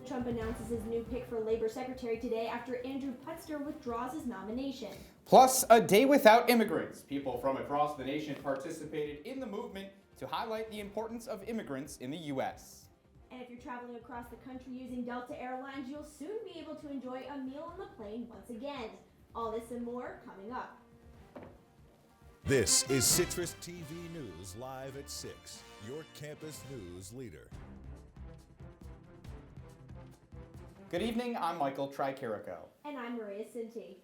Trump announces his new pick for Labor Secretary today after Andrew Putster withdraws his nomination. Plus, a day without immigrants. People from across the nation participated in the movement to highlight the importance of immigrants in the U.S. And if you're traveling across the country using Delta Airlines, you'll soon be able to enjoy a meal on the plane once again. All this and more coming up. This is Citrus TV News live at 6, your campus news leader. Good evening, I'm Michael Tricarico. And I'm Maria Cinti.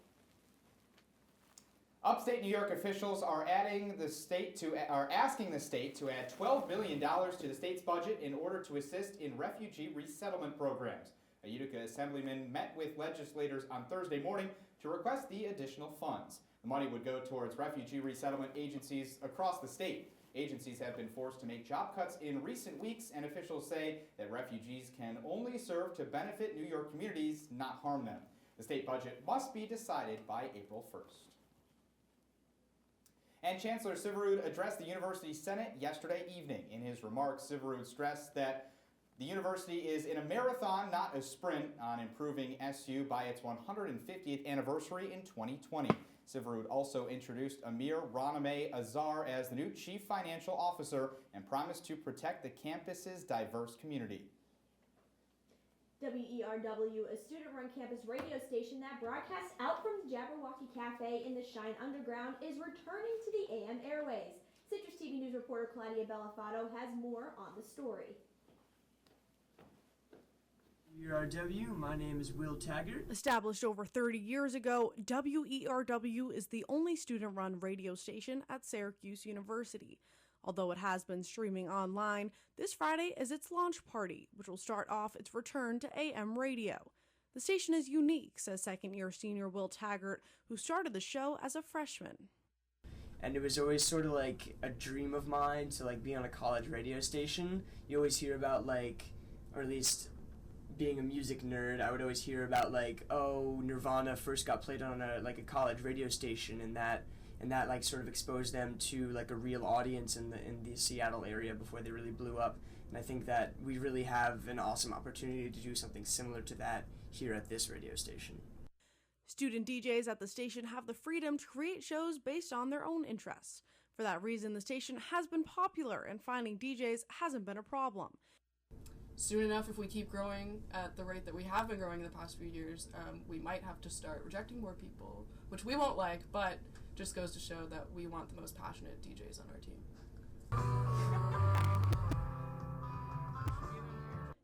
Upstate New York officials are asking the state to add $12 billion to the state's budget in order to assist in refugee resettlement programs. A Utica assemblyman met with legislators on Thursday morning to request the additional funds. The money would go towards refugee resettlement agencies across the state. Agencies have been forced to make job cuts in recent weeks, and officials say that refugees can only serve to benefit New York communities, not harm them. The state budget must be decided by April 1st. And Chancellor Syverud addressed the University Senate yesterday evening. In his remarks, Syverud stressed that the university is in a marathon, not a sprint, on improving SU by its 150th anniversary in 2020. Syverud also introduced Amir Raname Azar as the new Chief Financial Officer and promised to protect the campus's diverse community. WERW, a student-run campus radio station that broadcasts out from the Jabberwocky Cafe in the Shine Underground, is returning to the AM airways. Citrus TV News reporter Claudia Bellofatto has more on the story. WERW, my name is Will Taggart. Established over 30 years ago, WERW is the only student-run radio station at Syracuse University. Although it has been streaming online, this Friday is its launch party, which will start off its return to AM radio. The station is unique, says second-year senior Will Taggart, who started the show as a freshman. And it was always sort of like a dream of mine to be on a college radio station. You always hear about or at least being a music nerd, I would always hear about Nirvana first got played on a college radio station, and that sort of exposed them to a real audience in the Seattle area before they really blew up. And I think that we really have an awesome opportunity to do something similar to that here at this radio station. Student DJs at the station have the freedom to create shows based on their own interests. For that reason, the station has been popular, and finding DJs hasn't been a problem. Soon enough, if we keep growing at the rate that we have been growing in the past few years, we might have to start rejecting more people, which we won't like, but just goes to show that we want the most passionate DJs on our team.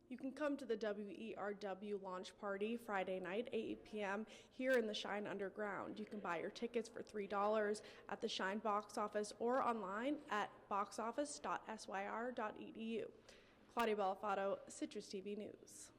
You can come to the WERW launch party Friday night, 8 p.m. here in the Shine Underground. You can buy your tickets for $3 at the Shine box office or online at boxoffice.syr.edu. Claudia Bellofatto, Citrus TV News.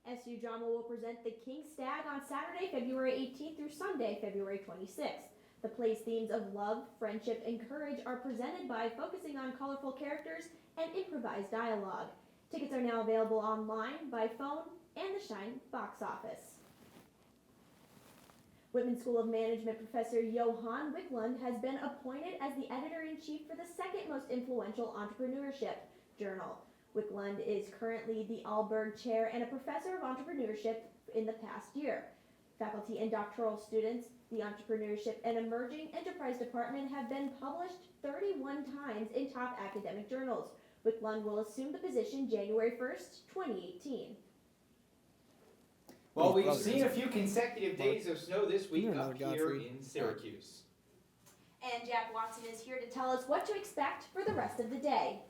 SU Drama will present The King Stag on Saturday, February 18th through Sunday, February 26th. The play's themes of love, friendship, and courage are presented by focusing on colorful characters and improvised dialogue. Tickets are now available online, by phone, and the Shine box office. Whitman School of Management professor Johan Wiklund has been appointed as the editor-in-chief for the second most influential entrepreneurship journal. Wiklund is currently the Alberg Chair and a professor of entrepreneurship in the past year. Faculty and doctoral students, the Entrepreneurship and Emerging Enterprise Department have been published 31 times in top academic journals. Wiklund will assume the position January 1st, 2018. Well, we've seen a few consecutive days of snow this week up here in Syracuse. And Jack Watson is here to tell us what to expect for the rest of the day.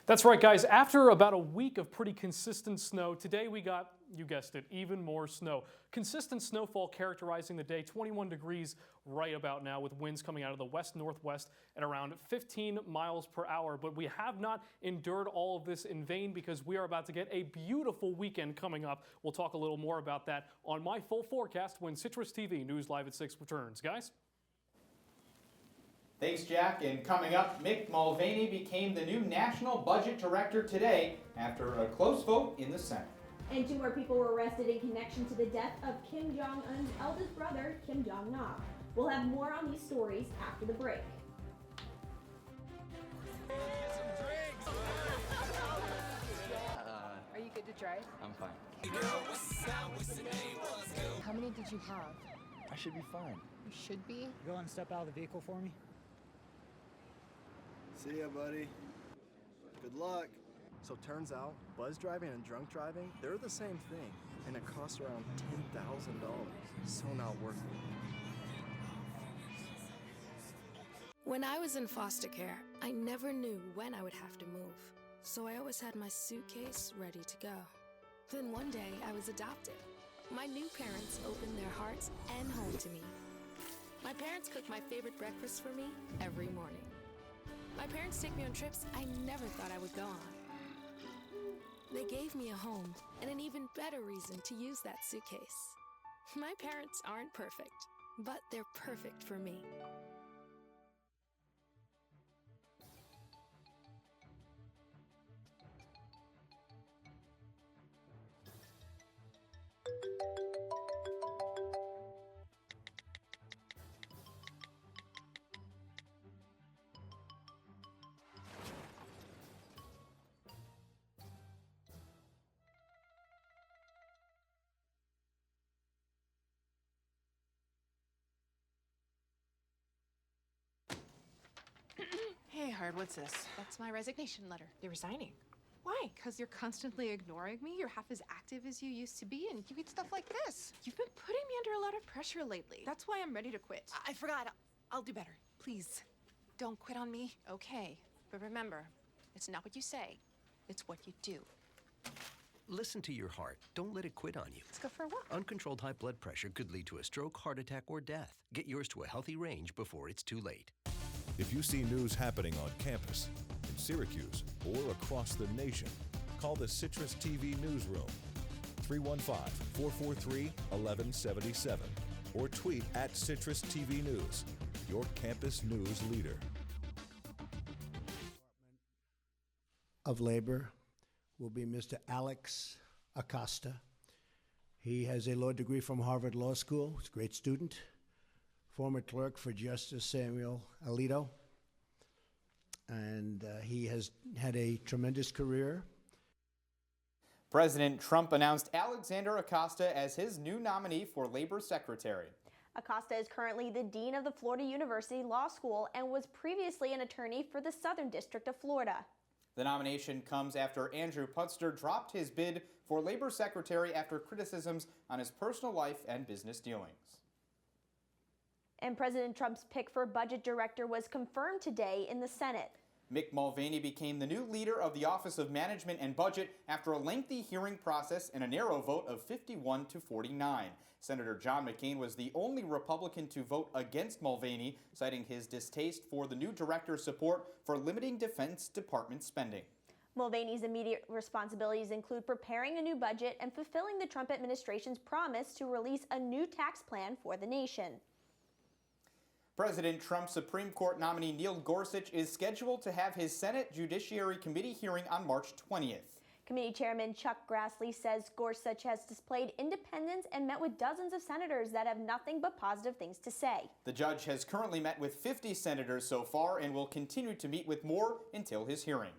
That's right, guys. After about a week of pretty consistent snow, today we got, you guessed it, even more snow. Consistent snowfall characterizing the day, 21 degrees right about now, with winds coming out of the west-northwest at around 15 miles per hour. But we have not endured all of this in vain, because we are about to get a beautiful weekend coming up. We'll talk a little more about that on my full forecast when Citrus TV News Live at 6 returns. Guys? Thanks, Jack. And coming up, Mick Mulvaney became the new National Budget Director today after a close vote in the Senate. And 2 more people were arrested in connection to the death of Kim Jong-un's eldest brother, Kim Jong-nam. We'll have more on these stories after the break. Are you right? I'm fine. How many did you have? I should be fine. You should be. Go and step out of the vehicle for me. See ya, buddy. Good luck. So turns out, buzz driving and drunk driving, they're the same thing, and it costs around $10,000. So not worth it. When I was in foster care, I never knew when I would have to move. So I always had my suitcase ready to go. Then one day, I was adopted. My new parents opened their hearts and home to me. My parents cook my favorite breakfast for me every morning. My parents take me on trips I never thought I would go on. They gave me a home and an even better reason to use that suitcase. My parents aren't perfect, but they're perfect for me. Hey, Hard, what's this? That's my resignation letter. You're resigning. Why? Because you're constantly ignoring me. You're half as active as you used to be, and you get stuff like this. You've been putting me under a lot of pressure lately. That's why I'm ready to quit. I forgot. I'll do better. Please, don't quit on me. Okay, but remember, it's not what you say, it's what you do. Listen to your heart. Don't let it quit on you. Let's go for a walk. Uncontrolled high blood pressure could lead to a stroke, heart attack, or death. Get yours to a healthy range before it's too late. If you see news happening on campus, in Syracuse, or across the nation, call the CitrusTV newsroom, 315-443-1177, or tweet at CitrusTV News, your campus news leader. Of Labor will be Mr. Alex Acosta. He has a law degree from Harvard Law School. He's a great student. Former clerk for Justice Samuel Alito. And he has had a tremendous career. President Trump announced Alexander Acosta as his new nominee for Labor Secretary. Acosta is currently the dean of the Florida University Law School and was previously an attorney for the Southern District of Florida. The nomination comes after Andrew Putster dropped his bid for Labor Secretary after criticisms on his personal life and business dealings. And President Trump's pick for budget director was confirmed today in the Senate. Mick Mulvaney became the new leader of the Office of Management and Budget after a lengthy hearing process and a narrow vote of 51 to 49. Senator John McCain was the only Republican to vote against Mulvaney, citing his distaste for the new director's support for limiting Defense Department spending. Mulvaney's immediate responsibilities include preparing a new budget and fulfilling the Trump administration's promise to release a new tax plan for the nation. President Trump's Supreme Court nominee Neil Gorsuch is scheduled to have his Senate Judiciary Committee hearing on March 20th. Committee Chairman Chuck Grassley says Gorsuch has displayed independence and met with dozens of senators that have nothing but positive things to say. The judge has currently met with 50 senators so far and will continue to meet with more until his hearing.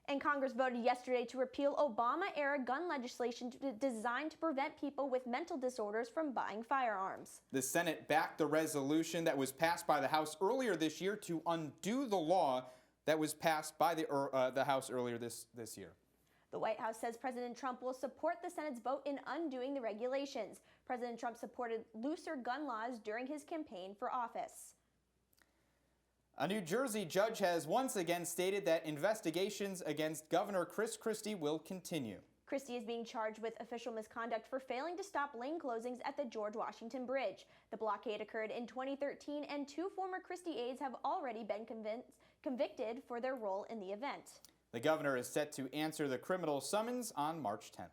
And Congress voted yesterday to repeal Obama-era gun legislation designed to prevent people with mental disorders from buying firearms. The Senate backed the resolution that was passed by the House earlier this year to undo the law that was passed by the House earlier this year. The White House says President Trump will support the Senate's vote in undoing the regulations. President Trump supported looser gun laws during his campaign for office. A New Jersey judge has once again stated that investigations against Governor Chris Christie will continue. Christie is being charged with official misconduct for failing to stop lane closings at the George Washington Bridge. The blockade occurred in 2013, and two former Christie aides have already been convicted for their role in the event. The governor is set to answer the criminal summons on March 10th.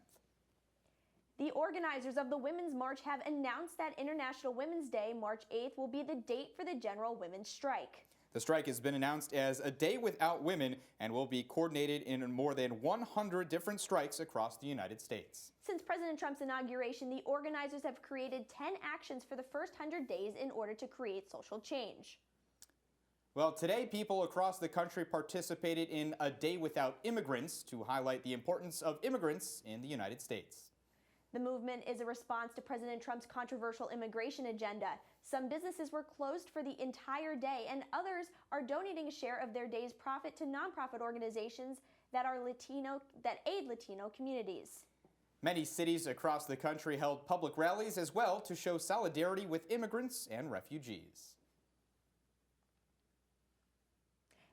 The organizers of the Women's March have announced that International Women's Day, March 8th, will be the date for the general women's strike. The strike has been announced as a day without women and will be coordinated in more than 100 different strikes across the United States. Since President Trump's inauguration, the organizers have created 10 actions for the first 100 days in order to create social change. Well, today people across the country participated in a Day Without Immigrants to highlight the importance of immigrants in the United States. The movement is a response to President Trump's controversial immigration agenda. Some businesses were closed for the entire day, and others are donating a share of their day's profit to nonprofit organizations that aid Latino communities. Many cities across the country held public rallies as well to show solidarity with immigrants and refugees.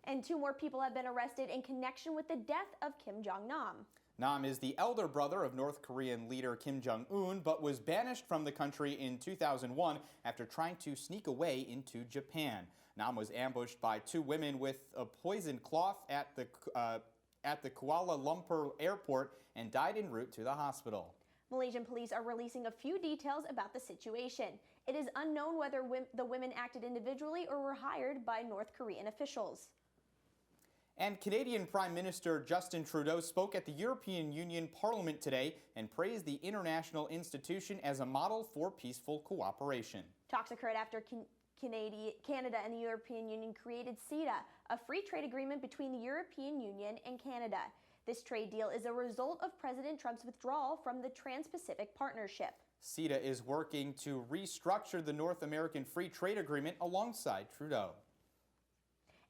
And 2 more people have been arrested in connection with the death of Kim Jong-nam. Nam is the elder brother of North Korean leader Kim Jong-un, but was banished from the country in 2001 after trying to sneak away into Japan. Nam was ambushed by 2 women with a poisoned cloth at the Kuala Lumpur airport and died en route to the hospital. Malaysian police are releasing a few details about the situation. It is unknown whether the women acted individually or were hired by North Korean officials. And Canadian Prime Minister Justin Trudeau spoke at the European Union Parliament today and praised the international institution as a model for peaceful cooperation. Talks occurred after Canada and the European Union created CETA, a free trade agreement between the European Union and Canada. This trade deal is a result of President Trump's withdrawal from the Trans-Pacific Partnership. CETA is working to restructure the North American Free Trade Agreement alongside Trudeau.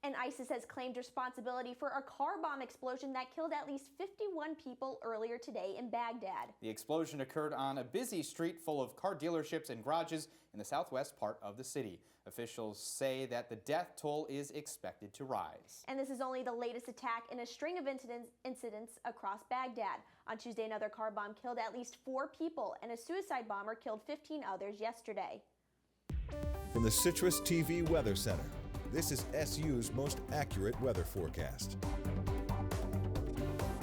And ISIS has claimed responsibility for a car bomb explosion that killed at least 51 people earlier today in Baghdad. The explosion occurred on a busy street full of car dealerships and garages in the southwest part of the city. Officials say that the death toll is expected to rise. And this is only the latest attack in a string of incidents across Baghdad. On Tuesday, another car bomb killed at least 4 people, and a suicide bomber killed 15 others yesterday. From the Citrus TV Weather Center, this is SU's most accurate weather forecast.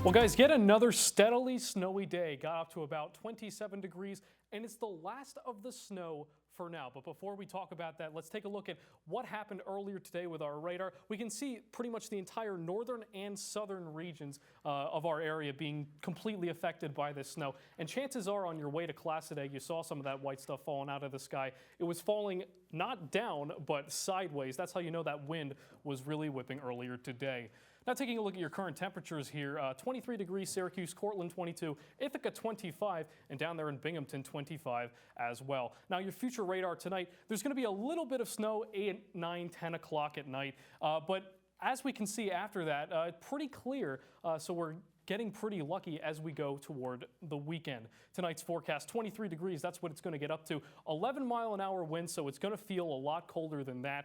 Well, guys, yet another steadily snowy day. Got up to about 27 degrees, and it's the last of the snow for now. But before we talk about that, let's take a look at what happened earlier today with our radar. We can see pretty much the entire northern and southern regions of our area being completely affected by this snow. And chances are on your way to class today, you saw some of that white stuff falling out of the sky. It was falling not down, but sideways. That's how you know that wind was really whipping earlier today. Now taking a look at your current temperatures here, 23 degrees Syracuse, Cortland 22, Ithaca 25, and down there in Binghamton 25 as well. Now your future radar tonight, there's going to be a little bit of snow 8, 9, 10 o'clock at night, but as we can see after that, pretty clear, so we're getting pretty lucky as we go toward the weekend. Tonight's forecast, 23 degrees, that's what it's going to get up to. 11-mile-an-hour wind, so it's going to feel a lot colder than that.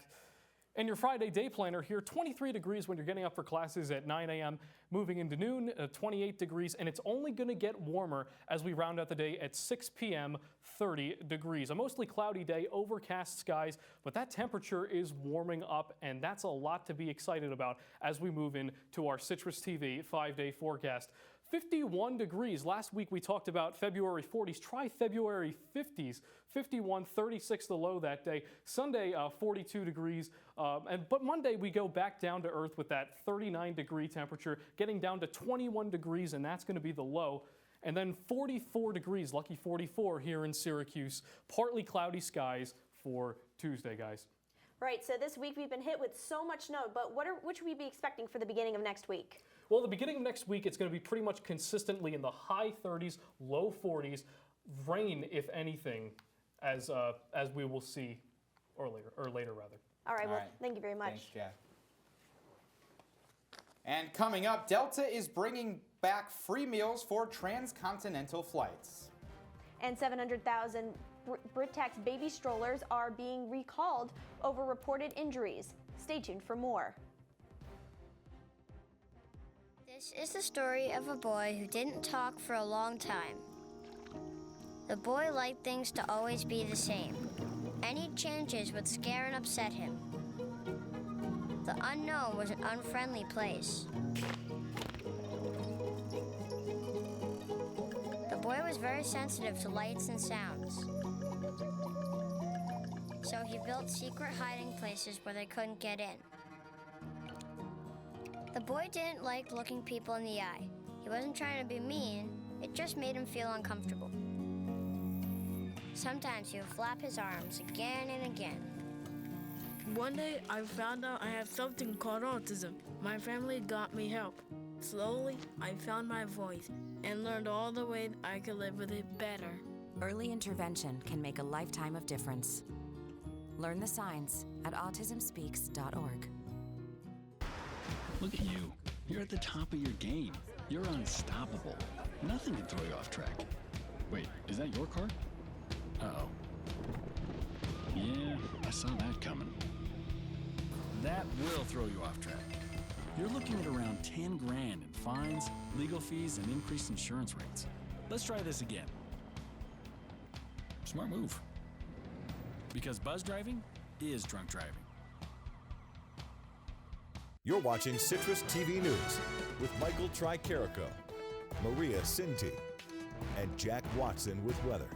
And your Friday day planner here, 23 degrees when you're getting up for classes at 9 a.m., moving into noon, 28 degrees, and it's only going to get warmer as we round out the day at 6 p.m., 30 degrees. A mostly cloudy day, overcast skies, but that temperature is warming up, and that's a lot to be excited about as we move into our Citrus TV 5-day forecast. 51 degrees. Last week we talked about February 40s. Try February 50s. 51, 36 the low that day. Sunday, 42 degrees. But Monday we go back down to earth with that 39-degree temperature, getting down to 21 degrees, and that's going to be the low. And then 44 degrees, lucky 44 here in Syracuse. Partly cloudy skies for Tuesday, guys. Right, so this week we've been hit with so much snow, but what should we be expecting for the beginning of next week? Well, the beginning of next week, it's going to be pretty much consistently in the high 30s, low 40s, rain, if anything, as we will see later. All right, well, thank you very much. Thanks, Jack. And coming up, Delta is bringing back free meals for transcontinental flights. And 700,000 Britax baby strollers are being recalled over reported injuries. Stay tuned for more. This is the story of a boy who didn't talk for a long time. The boy liked things to always be the same. Any changes would scare and upset him. The unknown was an unfriendly place. The boy was very sensitive to lights and sounds. So he built secret hiding places where they couldn't get in. The boy didn't like looking people in the eye. He wasn't trying to be mean, it just made him feel uncomfortable. Sometimes he would flap his arms again and again. One day, I found out I had something called autism. My family got me help. Slowly, I found my voice and learned all the ways I could live with it better. Early intervention can make a lifetime of difference. Learn the signs at autismspeaks.org. Look at you. You're at the top of your game. You're unstoppable. Nothing can throw you off track. Wait, is that your car? Uh-oh. Yeah, I saw that coming. That will throw you off track. You're looking at around 10 grand in fines, legal fees, and increased insurance rates. Let's try this again. Smart move. Because buzz driving is drunk driving. You're watching Citrus TV News with Michael Tricarico, Maria Cinti, and Jack Watson with weather.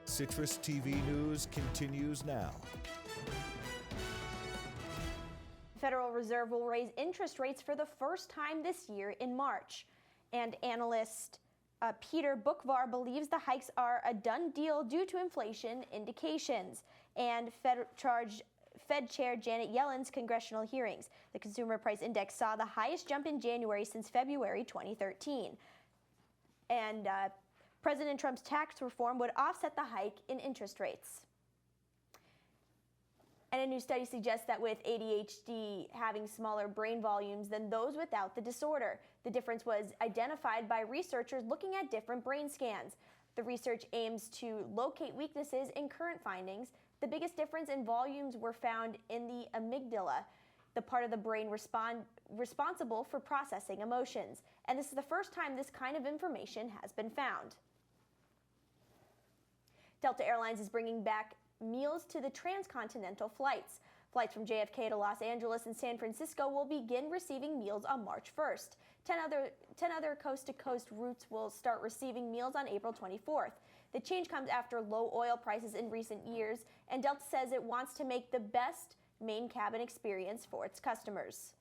Citrus TV News continues now. The Federal Reserve will raise interest rates for the first time this year in March. And analyst Peter Bookvar believes the hikes are a done deal due to inflation indications and Fed Chair Janet Yellen's congressional hearings. The Consumer Price Index saw the highest jump in January since February 2013. And President Trump's tax reform would offset the hike in interest rates. And a new study suggests that with ADHD having smaller brain volumes than those without the disorder. The difference was identified by researchers looking at different brain scans. The research aims to locate weaknesses in current findings. The biggest difference in volumes were found in the amygdala, the part of the brain responsible for processing emotions. And this is the first time this kind of information has been found. Delta Airlines is bringing back meals to the transcontinental flights. Flights from JFK to Los Angeles and San Francisco will begin receiving meals on March 1st. 10 other coast-to-coast routes will start receiving meals on April 24th. The change comes after low oil prices in recent years, and Delta says it wants to make the best main cabin experience for its customers.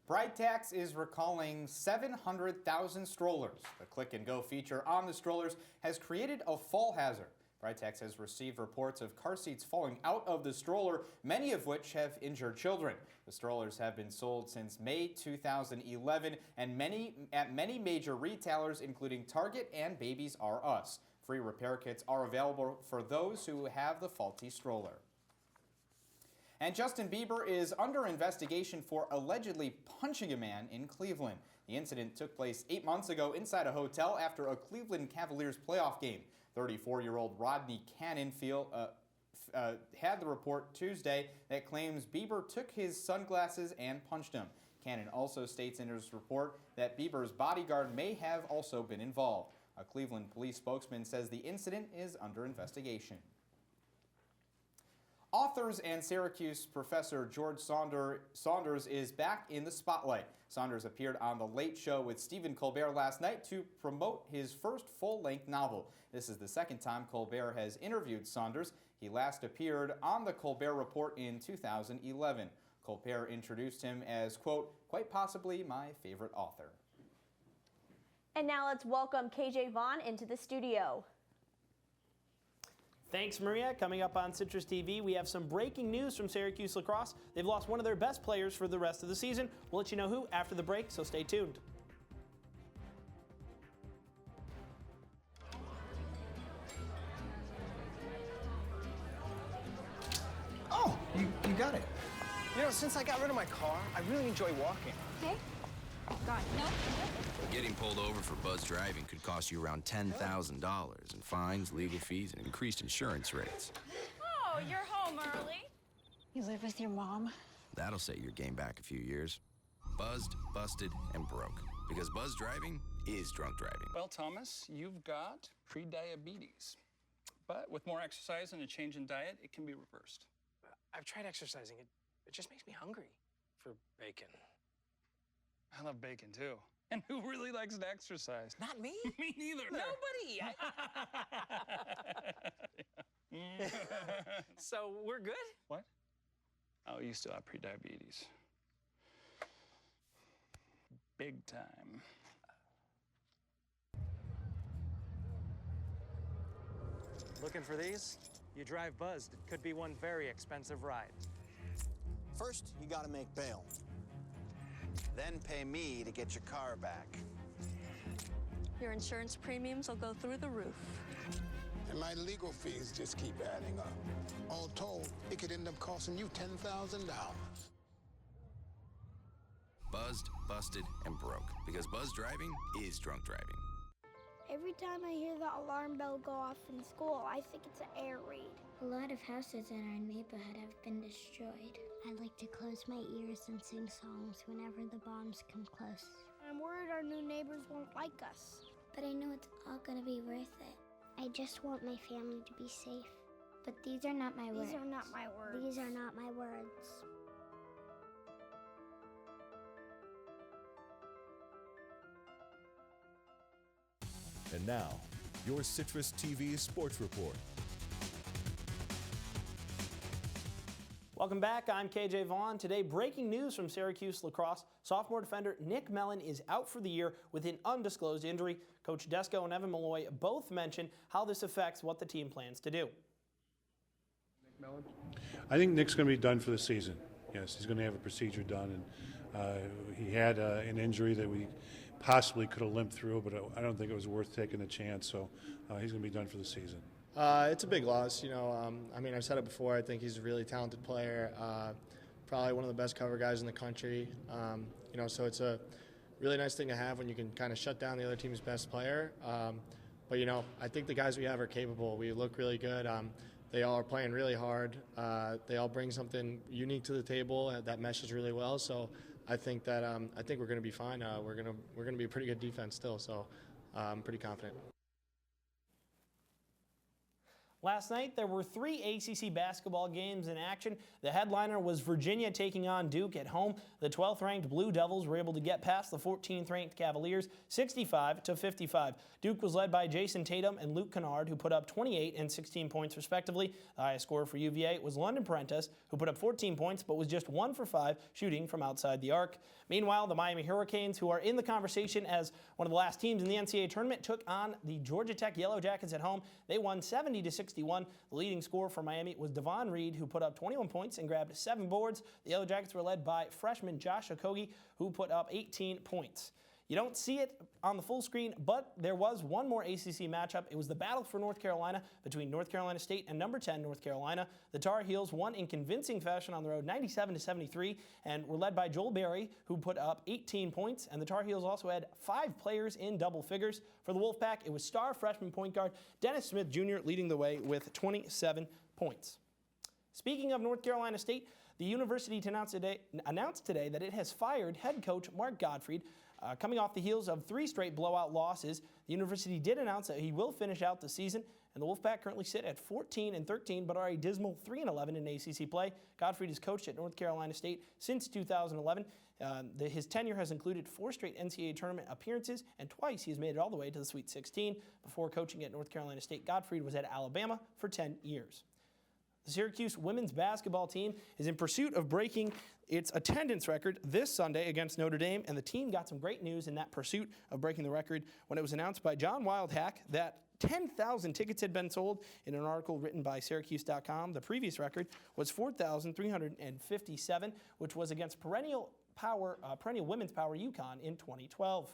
BrightTax is recalling 700,000 strollers. The click-and-go feature on the strollers has created a fall hazard. BrightTax has received reports of car seats falling out of the stroller, many of which have injured children. The strollers have been sold since May 2011 and at many major retailers, including Target and Babies R Us. Free repair kits are available for those who have the faulty stroller. And Justin Bieber is under investigation for allegedly punching a man in Cleveland. The incident took place 8 months ago inside a hotel after a Cleveland Cavaliers playoff game. 34-year-old Rodney Cannonfield had the report Tuesday that claims Bieber took his sunglasses and punched him. Cannon also states in his report that Bieber's bodyguard may have also been involved. A Cleveland police spokesman says the incident is under investigation. Authors and Syracuse professor George Saunders is back in the spotlight. Saunders appeared on The Late Show with Stephen Colbert last night to promote his first full-length novel. This is the second time Colbert has interviewed Saunders. He last appeared on The Colbert Report in 2011. Colbert introduced him as, quote, quite possibly my favorite author. And now let's welcome KJ Vaughn into the studio. Thanks, Maria. Coming up on Citrus TV, we have some breaking news from Syracuse lacrosse. They've lost one of their best players for the rest of the season. We'll let you know who after the break, so stay tuned. Oh, you got it. You know, since I got rid of my car, I really enjoy walking. Okay. God, no. Getting pulled over for buzz driving could cost you around $10,000 in fines, legal fees, and increased insurance rates. Oh, you're home early. You live with your mom? That'll set your game back a few years. Buzzed, busted, and broke. Because buzz driving is drunk driving. Well, Thomas, you've got pre-diabetes. But with more exercise and a change in diet, it can be reversed. I've tried exercising. It just makes me hungry for bacon. I love bacon, too. And who really likes to exercise? Not me. Me neither. Nobody. So we're good? What? Oh, you still have pre-diabetes. Big time. Looking for these? You drive buzzed, it could be one very expensive ride. First, you gotta make bail. Then pay me to get your car back. Your insurance premiums will go through the roof. And my legal fees just keep adding up. All told, it could end up costing you $10,000. Buzzed, busted, and broke. Because buzz driving is drunk driving. Every time I hear the alarm bell go off in school, I think it's an air raid. A lot of houses in our neighborhood have been destroyed. I like to close my ears and sing songs whenever the bombs come close. I'm worried our new neighbors won't like us. But I know it's all gonna be worth it. I just want my family to be safe. But these are not my words. These are not my words. These are not my words. And now, your Citrus TV Sports Report. Welcome back. I'm KJ Vaughn. Today, breaking news from Syracuse lacrosse. Sophomore defender Nick Mellon is out for the year with an undisclosed injury. Coach Desko and Evan Malloy both mention how this affects what the team plans to do. I think Nick's going to be done for the season. Yes, he's going to have a procedure done, and he had an injury that we possibly could have limped through, but I don't think it was worth taking the chance. So he's going to be done for the season. It's a big loss, you know. I mean, I've said it before. I think he's a really talented player, probably one of the best cover guys in the country. You know, so it's a really nice thing to have when you can kind of shut down the other team's best player. But you know, I think the guys we have are capable. We look really good. They all are playing really hard. They all bring something unique to the table that meshes really well. So I think that we're going to be fine. We're going to be a pretty good defense still. So I'm pretty confident. Last night, there were 3 ACC basketball games in action. The headliner was Virginia taking on Duke at home. The 12th-ranked Blue Devils were able to get past the 14th-ranked Cavaliers 65-55. Duke was led by Jason Tatum and Luke Kennard, who put up 28 and 16 points respectively. The highest scorer for UVA was London Prentice, who put up 14 points but was just 1 for 5 shooting from outside the arc. Meanwhile, the Miami Hurricanes, who are in the conversation as one of the last teams in the NCAA tournament, took on the Georgia Tech Yellow Jackets at home. They won 70-61. The leading scorer for Miami was Devon Reed, who put up 21 points and grabbed 7 boards. The Yellow Jackets were led by freshman Josh Okogie, who put up 18 points. You don't see it on the full screen, but there was one more ACC matchup. It was the battle for North Carolina between North Carolina State and number 10 North Carolina. The Tar Heels won in convincing fashion on the road 97-73 and were led by Joel Berry, who put up 18 points. And the Tar Heels also had 5 players in double figures. For the Wolfpack, it was star freshman point guard Dennis Smith Jr. leading the way with 27 points. Speaking of North Carolina State, the university announced today that it has fired head coach Mark Gottfried. Coming off the heels of 3 straight blowout losses, the university did announce that he will finish out the season, and the Wolfpack currently sit at 14-13, but are a dismal 3-11 in ACC play. Gottfried has coached at North Carolina State since 2011. His tenure has included 4 straight NCAA tournament appearances, and twice he has made it all the way to the Sweet 16. Before coaching at North Carolina State, Gottfried was at Alabama for 10 years. The Syracuse women's basketball team is in pursuit of breaking its attendance record this Sunday against Notre Dame, and the team got some great news in that pursuit of breaking the record when it was announced by John Wildhack that 10,000 tickets had been sold in an article written by Syracuse.com. The previous record was 4,357, which was against perennial women's power UConn in 2012.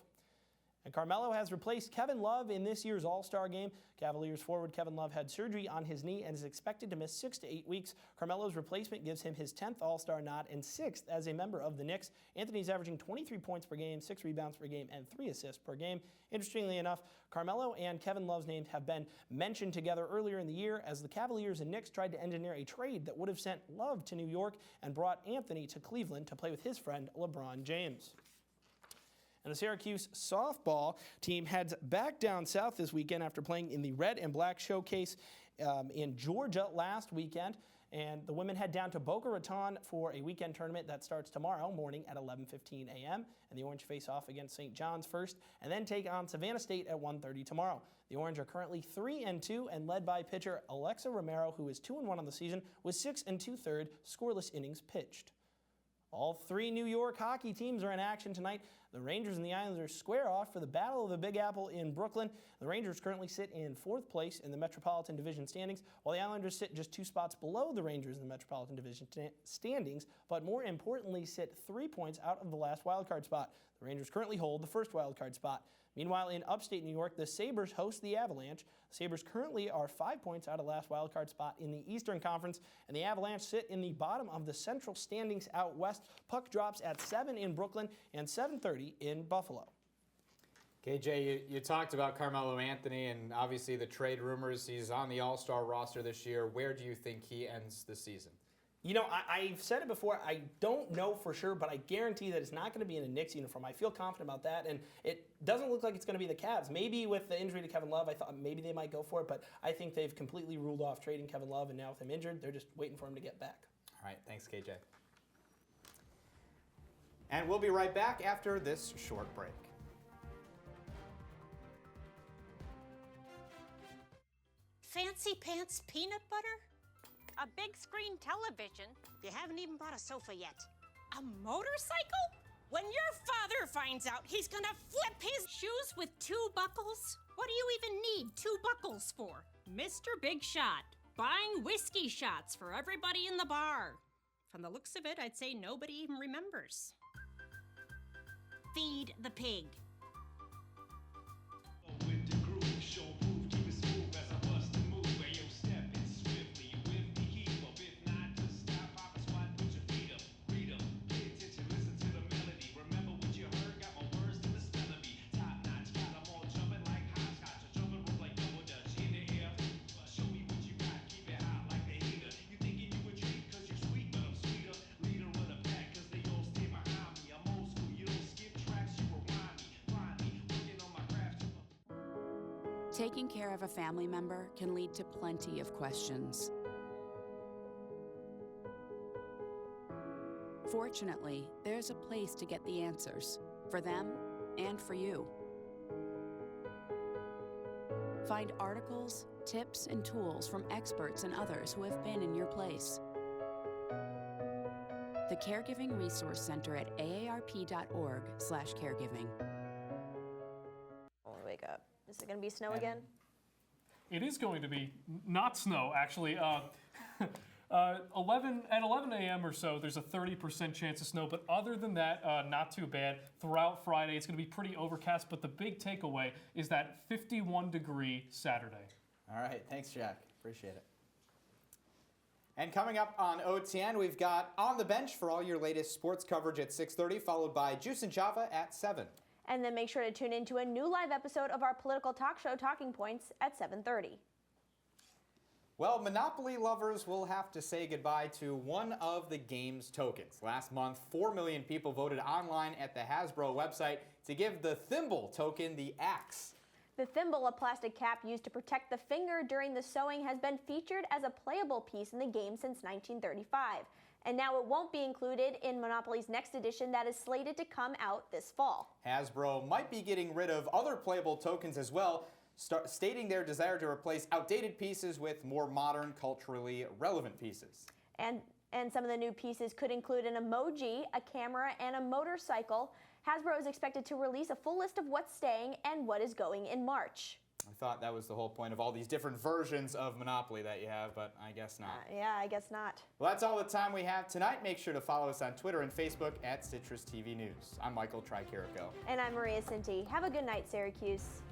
And Carmelo has replaced Kevin Love in this year's All-Star game. Cavaliers forward Kevin Love had surgery on his knee and is expected to miss 6 to 8 weeks. Carmelo's replacement gives him his 10th All-Star nod and 6th as a member of the Knicks. Anthony's averaging 23 points per game, 6 rebounds per game, and 3 assists per game. Interestingly enough, Carmelo and Kevin Love's names have been mentioned together earlier in the year as the Cavaliers and Knicks tried to engineer a trade that would have sent Love to New York and brought Anthony to Cleveland to play with his friend LeBron James. And the Syracuse softball team heads back down south this weekend after playing in the Red and Black Showcase in Georgia last weekend. And the women head down to Boca Raton for a weekend tournament that starts tomorrow morning at 11:15 a.m. And the Orange face off against St. John's first and then take on Savannah State at 1:30 tomorrow. The Orange are currently 3-2 and led by pitcher Alexa Romero, who is 2-1 on the season with 6 2/3 scoreless innings pitched. All three New York hockey teams are in action tonight. The Rangers and the Islanders square off for the Battle of the Big Apple in Brooklyn. The Rangers currently sit in 4th place in the Metropolitan Division standings, while the Islanders sit just 2 spots below the Rangers in the Metropolitan Division standings, but more importantly sit 3 points out of the last wildcard spot. The Rangers currently hold the first wildcard spot. Meanwhile, in upstate New York, the Sabres host the Avalanche. The Sabres currently are 5 points out of the last wildcard spot in the Eastern Conference, and the Avalanche sit in the bottom of the Central standings out west. Puck drops at 7 in Brooklyn and 7:30 in Buffalo. KJ, you talked about Carmelo Anthony and obviously the trade rumors. He's on the All-Star roster this year. Where do you think he ends the season? You know, I've said it before, I don't know for sure, but I guarantee that it's not going to be in a Knicks uniform. I feel confident about that, and it doesn't look like it's going to be the Cavs. Maybe with the injury to Kevin Love, I thought maybe they might go for it, but I think they've completely ruled off trading Kevin Love, and now with him injured, they're just waiting for him to get back. All right, thanks, KJ. And we'll be right back after this short break. Fancy pants peanut butter? A big screen television? You haven't even bought a sofa yet. A motorcycle? When your father finds out, he's gonna flip his shoes with 2 buckles? What do you even need 2 buckles for? Mr. Big Shot, buying whiskey shots for everybody in the bar. From the looks of it, I'd say nobody even remembers. Feed the pig. Taking care of a family member can lead to plenty of questions. Fortunately, there's a place to get the answers, for them and for you. Find articles, tips, and tools from experts and others who have been in your place. The Caregiving Resource Center at aarp.org/caregiving. When we wake up. Is it going to be snow again? It is going to be not snow, actually. 11 a.m. or so, there's a 30% chance of snow. But other than that, not too bad. Throughout Friday, it's going to be pretty overcast. But the big takeaway is that 51-degree Saturday. All right. Thanks, Jack. Appreciate it. And coming up on OTN, we've got On the Bench for all your latest sports coverage at 6:30, followed by Juice and Java at 7. And then make sure to tune in to a new live episode of our political talk show, Talking Points, at 7:30. Well, Monopoly lovers will have to say goodbye to one of the game's tokens. Last month, 4 million people voted online at the Hasbro website to give the thimble token the axe. The thimble, a plastic cap used to protect the finger during the sewing, has been featured as a playable piece in the game since 1935. And now it won't be included in Monopoly's next edition that is slated to come out this fall. Hasbro might be getting rid of other playable tokens as well, stating their desire to replace outdated pieces with more modern, culturally relevant pieces. And some of the new pieces could include an emoji, a camera, and a motorcycle. Hasbro is expected to release a full list of what's staying and what is going in March. I thought that was the whole point of all these different versions of Monopoly that you have, but I guess not. Yeah, I guess not. Well, that's all the time we have tonight. Make sure to follow us on Twitter and Facebook at CitrusTV News. I'm Michael Tricarico. And I'm Maria Cinti. Have a good night, Syracuse.